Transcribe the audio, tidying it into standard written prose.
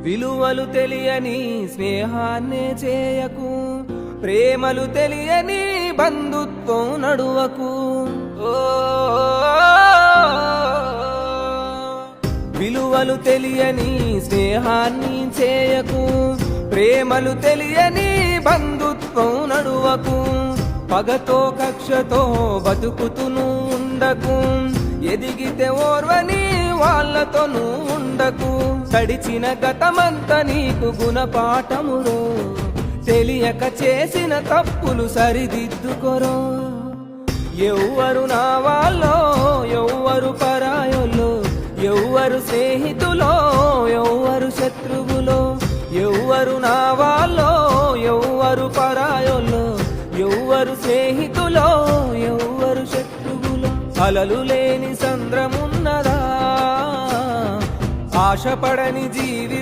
విలువలు తెలియని స్నేహాన్నే చేయకు, ప్రేమలు తెలియని బంధుత్వం నడువకు. విలువలు తెలియని స్నేహాన్ని చేయకు, ప్రేమలు తెలియని బంధుత్వం నడువకు. పగతో కక్షతో బతుకుతును ఉండకు, ఎదిగితే ఓర్వని వాళ్ళతో ఉండకు. గడిచిన గతమంతా నీకు గుణపాఠమురో, తెలియక చేసిన తప్పులు సరిదిద్దుకొరో. ఎవ్వరు నా వాళ్ళో ఎవ్వరు పరాయోలో, ఎవ్వరు స్నేహితులో ఎవ్వరు శత్రువులో. ఎవ్వరు నా వాళ్ళో ఎవ్వరు పరాయోలో, ఎవ్వరు స్నేహితులో ఎవ్వరు శత్రువులో. అలలు లేని సంద్రమున్నదా, ఆశపడని జీవి